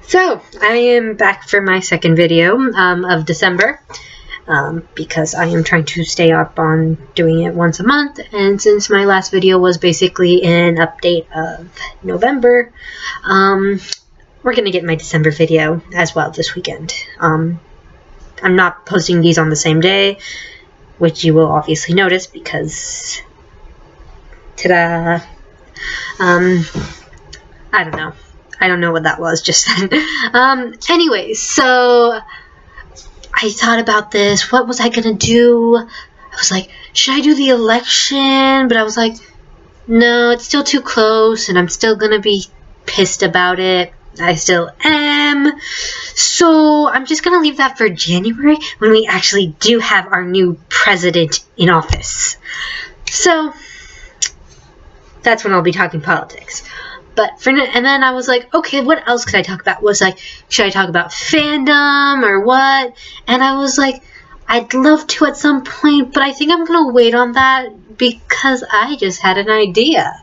So, I am back for my second video of December because I am trying to stay up on doing it once a month, and since my last video was basically an update of November, we're going to get my December video as well this weekend. I'm not posting these on the same day, which you will obviously notice because, ta-da, I don't know. I don't know what that was just then. Anyways, so I thought about this. What was I gonna do? I was like, should I do the election? But I was like, no, it's still too close, and I'm still gonna be pissed about it. I still am. So I'm just gonna leave that for January when we actually do have our new president in office. So that's when I'll be talking politics. But for now, and then I was like, okay, what else could I talk about? Was like, should I talk about fandom or what? And I was like, I'd love to at some point, but I think I'm gonna wait on that because I just had an idea.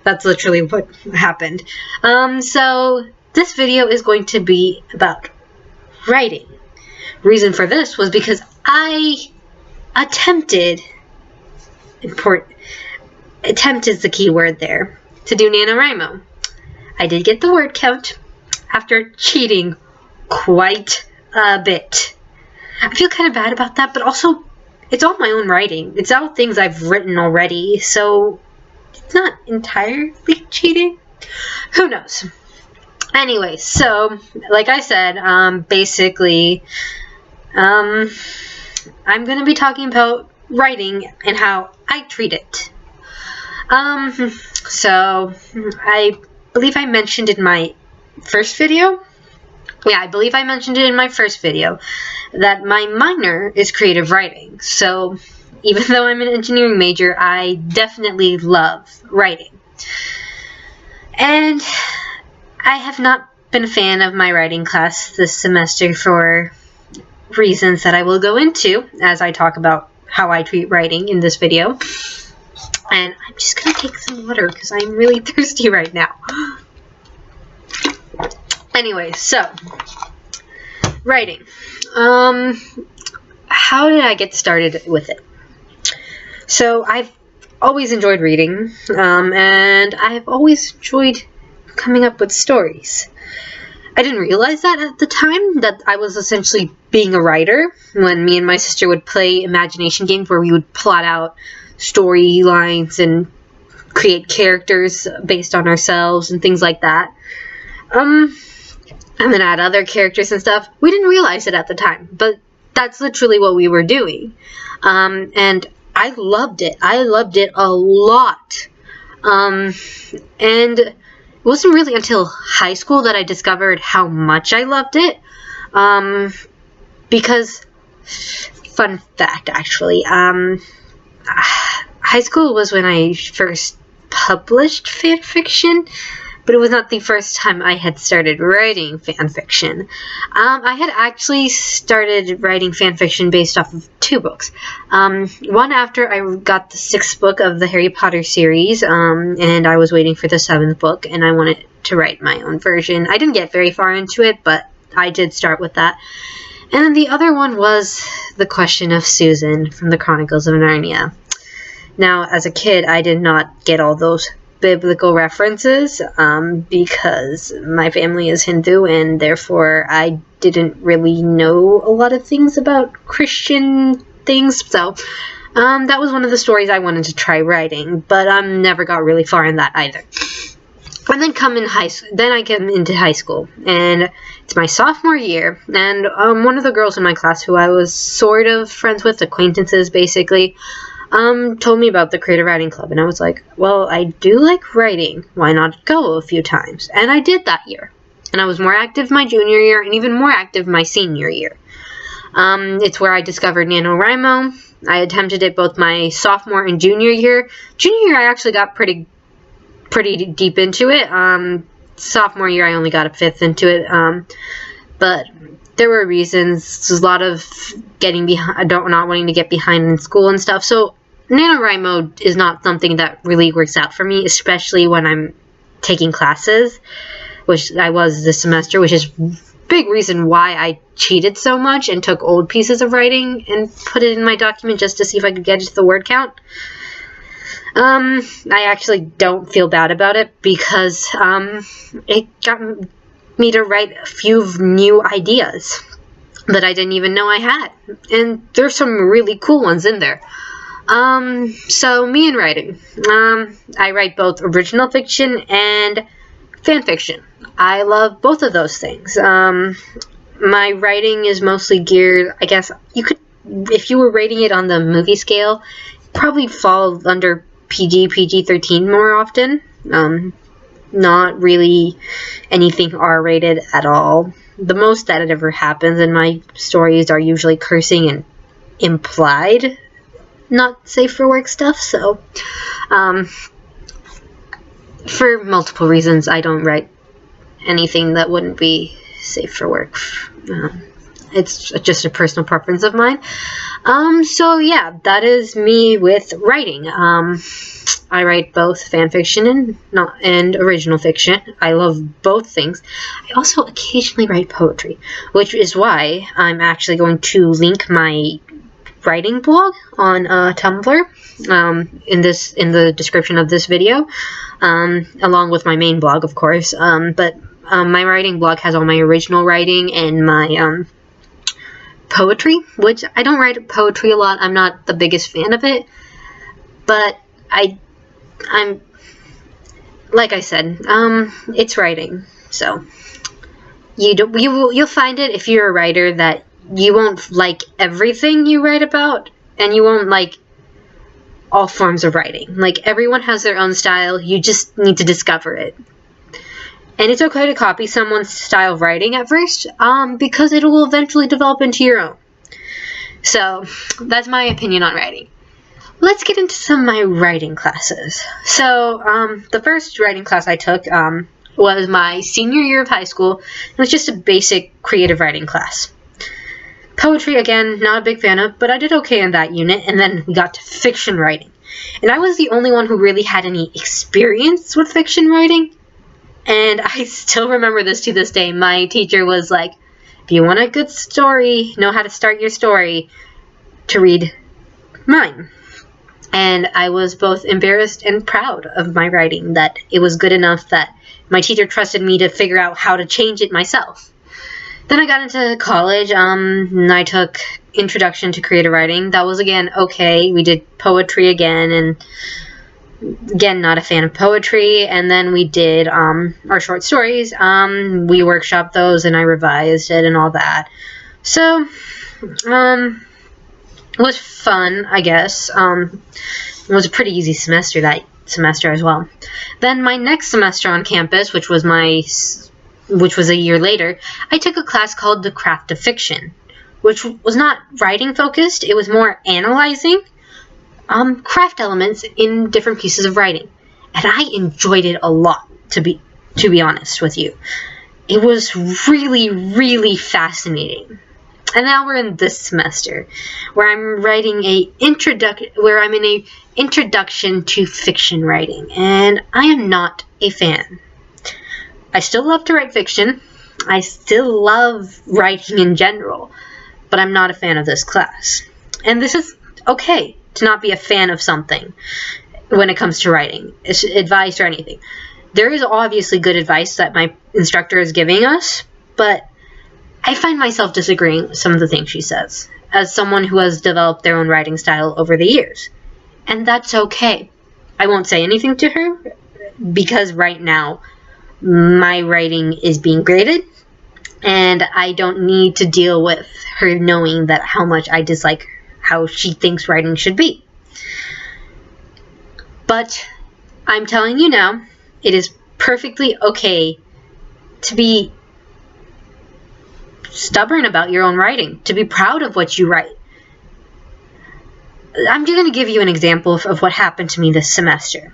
That's literally what happened. So this video is going to be about writing. Reason for this was because I attempted, attempt is the key word there, to do NaNoWriMo. I did get the word count after cheating quite a bit. I feel kind of bad about that, but also it's all my own writing. It's all things I've written already, so it's not entirely cheating. Who knows? Anyway, so like I said, basically, I'm going to be talking about writing and how I treat it. So I believe I mentioned in my first video, I believe I mentioned it in my first video, that my minor is creative writing. So even though I'm an engineering major, I definitely love writing. And I have not been a fan of my writing class this semester for reasons that I will go into as I talk about how I treat writing in this video. And I'm just going to take some water because I'm really thirsty right now. Anyway, so, writing. How did I get started with it? So, I've always enjoyed reading, and I've always enjoyed coming up with stories. I didn't realize that at the time, that I was essentially being a writer, when me and my sister would play imagination games where we would plot out storylines and create characters based on ourselves and things like that. And then add other characters and stuff. We didn't realize it at the time, but that's literally what we were doing. And I loved it. I loved it a lot. And it wasn't really until high school that I discovered how much I loved it. Because, fun fact actually, high school was when I first published fanfiction, but it was not the first time I had started writing fanfiction. I had actually started writing fanfiction based off of two books. One after I got the 6th book of the Harry Potter series, and I was waiting for the 7th book, and I wanted to write my own version. I didn't get very far into it, but I did start with that. And then the other one was The Question of Susan from the Chronicles of Narnia. Now, as a kid, I did not get all those biblical references because my family is Hindu, and therefore I didn't really know a lot of things about Christian things. So that was one of the stories I wanted to try writing, but never got really far in that either. And then I get into high school, and it's my sophomore year, and one of the girls in my class who I was sort of friends with, acquaintances basically, told me about the Creative Writing Club, and I was like, well, I do like writing, why not go a few times? And I did that year, and I was more active my junior year, and even more active my senior year. It's where I discovered NaNoWriMo. I attempted it both my sophomore and junior year. Junior year, I actually got pretty deep into it. Sophomore year, I only got a 5th into it, but there were reasons. There's a lot of getting behind, not wanting to get behind in school and stuff, so NaNoWriMo is not something that really works out for me, especially when I'm taking classes, which I was this semester, which is big reason why I cheated so much and took old pieces of writing and put it in my document just to see if I could get to the word count. I actually don't feel bad about it because it got me to write a few new ideas that I didn't even know I had. And there's some really cool ones in there. So me and writing. I write both original fiction and fan fiction. I love both of those things. My writing is mostly geared, I guess, you could, if you were rating it on the movie scale, probably fall under PG-13 more often. Not really anything R-rated at all. The most that it ever happens in my stories are usually cursing and implied not safe for work stuff, so for multiple reasons I don't write anything that wouldn't be safe for work. It's just a personal preference of mine. So yeah, that is me with writing. I write both fan fiction and original fiction. I love both things. I also occasionally write poetry, which is why I'm actually going to link my writing blog on Tumblr in the description of this video, along with my main blog, of course. But my writing blog has all my original writing and my poetry, which I don't write poetry a lot. I'm not the biggest fan of it, but I'm like I said, it's writing, so you'll find it if you're a writer that you won't like everything you write about, and you won't like all forms of writing. Like, everyone has their own style. You just need to discover it. And it's okay to copy someone's style of writing at first, because it will eventually develop into your own. So, that's my opinion on writing. Let's get into some of my writing classes. So, the first writing class I took was my senior year of high school. It was just a basic creative writing class. Poetry, again, not a big fan of, but I did okay in that unit, and then we got to fiction writing. And I was the only one who really had any experience with fiction writing. And I still remember this to this day. My teacher was like, if you want a good story, know how to start your story, to read mine. And I was both embarrassed and proud of my writing, that it was good enough that my teacher trusted me to figure out how to change it myself. Then I got into college, and I took Introduction to Creative Writing. That was, again, okay. We did poetry again, and again, not a fan of poetry. And then we did our short stories. We workshopped those, and I revised it and all that. So, it was fun, I guess. It was a pretty easy semester that semester as well. Then my next semester on campus, which was a year later, I took a class called The Craft of Fiction, which was not writing focused. It was more analyzing craft elements in different pieces of writing. And I enjoyed it a lot, to be honest with you. It was really, really fascinating. And now we're in this semester, where I'm writing I'm in a introduction to fiction writing, and I am not a fan. I still love to write fiction. I still love writing in general, but I'm not a fan of this class. And this is okay to not be a fan of something when it comes to writing, advice or anything. There is obviously good advice that my instructor is giving us, but I find myself disagreeing with some of the things she says, as someone who has developed their own writing style over the years. And that's okay. I won't say anything to her, because right now, my writing is being graded, and I don't need to deal with her knowing that how much I dislike how she thinks writing should be. But I'm telling you now, it is perfectly okay to be stubborn about your own writing, to be proud of what you write. I'm just going to give you an example of what happened to me this semester.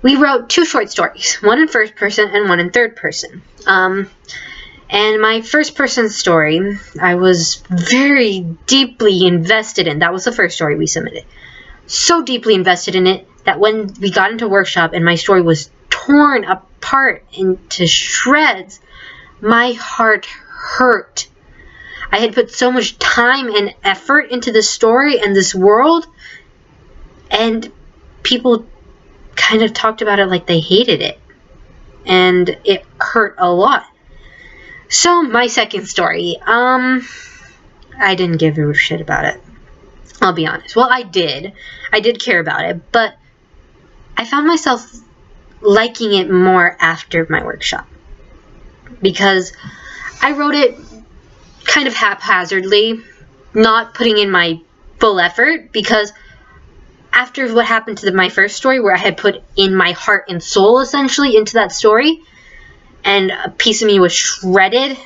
We wrote 2 short stories, one in first person and one in third person. And my first person story, I was very deeply invested in. That was the first story we submitted. So deeply invested in it that when we got into workshop and my story was torn apart into shreds. My heart hurt. I had put so much time and effort into this story and this world, and people kind of talked about it like they hated it, and it hurt a lot. So my second story, I didn't give a shit about it. I'll be honest. Well, I did care about it, but I found myself liking it more after my workshop, because I wrote it kind of haphazardly, not putting in my full effort, because after what happened to my first story, where I had put in my heart and soul essentially into that story, and a piece of me was shredded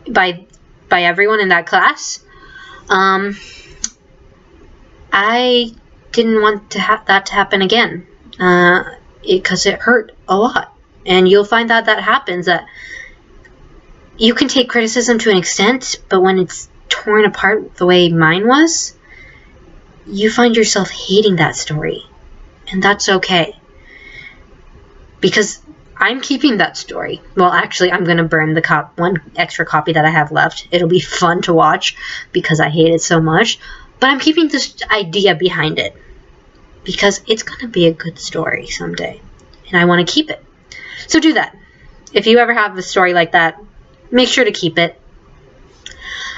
by everyone in that class, I didn't want that to happen again, because it hurt a lot. And you'll find that happens, that you can take criticism to an extent, but when it's torn apart the way mine was, you find yourself hating that story. And that's okay. Because I'm keeping that story. Well, actually, I'm going to burn the one extra copy that I have left. It'll be fun to watch because I hate it so much. But I'm keeping this idea behind it, because it's going to be a good story someday. And I want to keep it. So do that. If you ever have a story like that, make sure to keep it.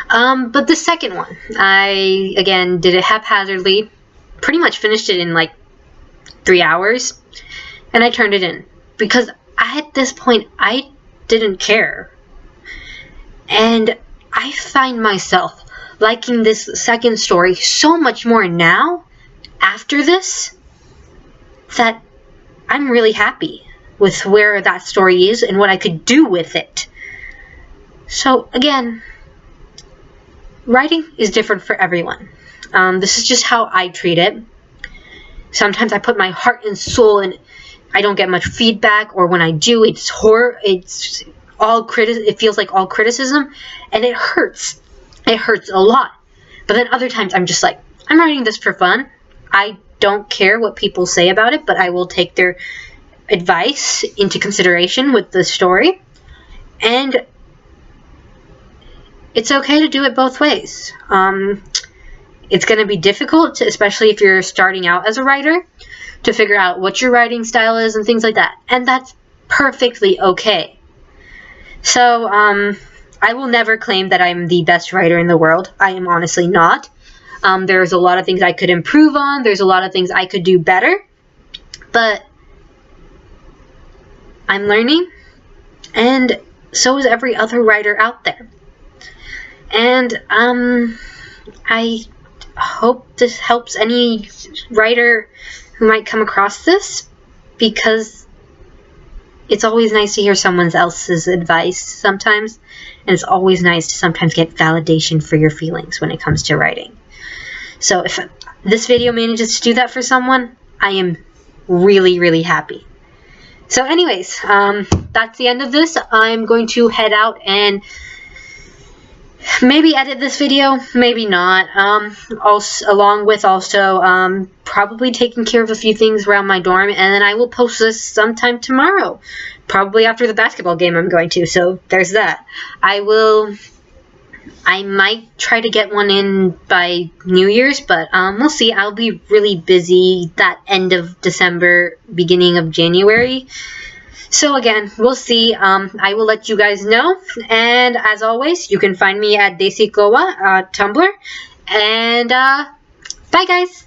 But the second one, I, again, did it haphazardly. Pretty much finished it in like 3 hours. And I turned it in. Because at this point, I didn't care. And I find myself liking this second story so much more now, after this, that I'm really happy with where that story is and what I could do with it. So, again, writing is different for everyone. This is just how I treat it. Sometimes I put my heart and soul in. I don't get much feedback, or when I do, it feels like all criticism, and it hurts. It hurts a lot. But then other times I'm just like, I'm writing this for fun. I don't care what people say about it, but I will take their advice into consideration with the story. And it's okay to do it both ways. It's going to be difficult, especially if you're starting out as a writer, to figure out what your writing style is and things like that. And that's perfectly okay. So, I will never claim that I'm the best writer in the world. I am honestly not. There's a lot of things I could improve on. There's a lot of things I could do better. But I'm learning. And so is every other writer out there. And I hope this helps any writer who might come across this, because it's always nice to hear someone else's advice sometimes, and it's always nice to sometimes get validation for your feelings when it comes to writing. So if this video manages to do that for someone, I am really, really happy. So anyways, that's the end of this. I'm going to head out and maybe edit this video, maybe not. Along with probably taking care of a few things around my dorm, and then I will post this sometime tomorrow. Probably after the basketball game I'm going to, so there's that. I might try to get one in by New Year's, but we'll see. I'll be really busy that end of December, beginning of January. So again, we'll see. I will let you guys know. And as always, you can find me at Desi Kowa, Tumblr. And bye guys!